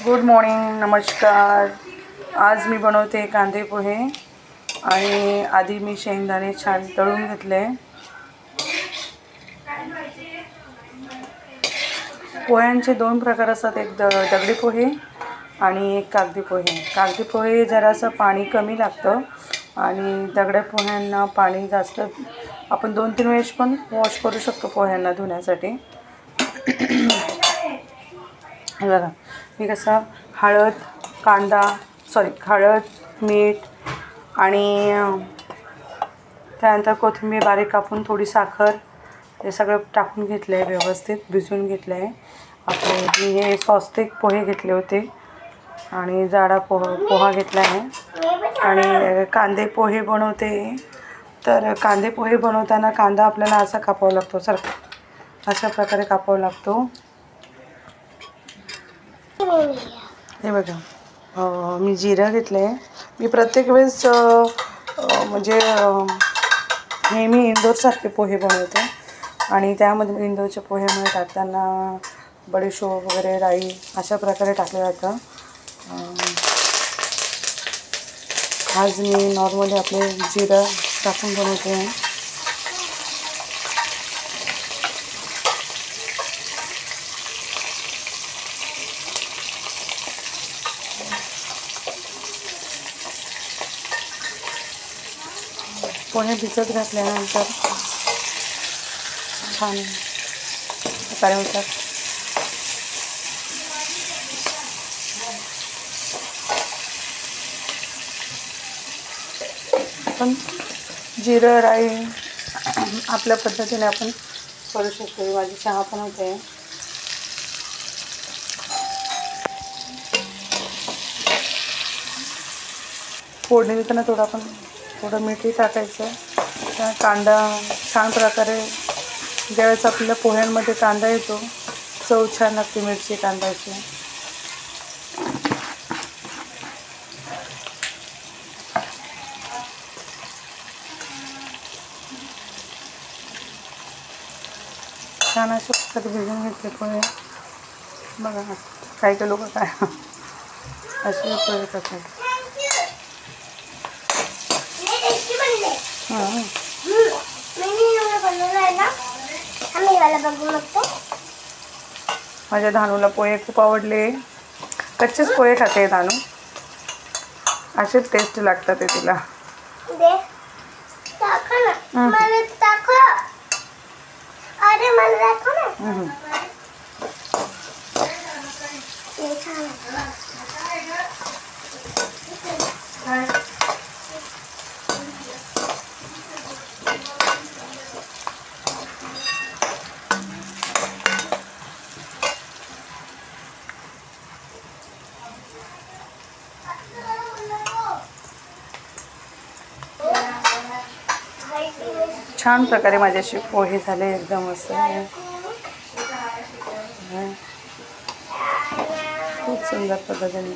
Good morning, नमस्कार। आज मी बनवते कांदे पोहे आणि आधी मी शेंगदाणे छान तळून घेतले। पोह्यांचे दोन प्रकार असतात, एक दगडी पोहे आणि एक कागदी पोहे। कागदी पोहे जरासं पाणी कमी लागतं आणि दगड्या पोह्यांना पाणी जास्त, आपण 2-3 वेळेस पण वॉश करू शकतो पोह्यांना धुण्यासाठी। हे बघा, मी कसं हळद मीठ आणि त्यानंतर कोथिंबीर बारीक कापून थोडी साखर हे सगळं टाकून घेतलं आहे, व्यवस्थित भिजवून घेतलं आहे। आपले मी हे स्वस्तिक पोहे घेतले होते आणि जाडा पोहा घेतला आहे। आणि कांदे पोहे बनवते, तर कांदे पोहे बनवताना कांदा आपल्याला असा कापावा लागतो, अशा प्रकारे कापावा लागतो। हे बघा, मी जिरं घेतलं आहे। मी प्रत्येक वेळेस म्हणजे नेहमी इंदोरसारखे पोहे बनवते आणि त्यामध्ये इंदोरच्या पोह्यामध्ये टाकताना बडीशोप वगैरे राई अशा प्रकारे टाकलं जातं। आज मी नॉर्मली आपले जिरं टाकून बनवते आहे। पोहे भिजत घातल्यानंतर छान प्रकारे होतात। पण जिरं राई आपल्या पद्धतीने आपण करू शकतो। माझी चहा पण होते। फोडणी देताना थोडं मीठही टाकायचं। त्या कांदा छान प्रकारे ज्यावेळेस आपल्या पोह्यांमध्ये कांदा येतो, चव छान लागते मिरची कांद्याची। छान अशा प्रकारे भिजून घेतले पोहे। बघा, काही लोक काय असे पोहे करतात। माझ्या धानूला पोहे खूप आवडले। कच्चेच पोहे खाते धानू, असे टेस्ट लागतात ते तिला। छान प्रकारे माझ्याशी पोहे झाले, एकदम मस्त, खूप सुंदर पद्धतीने।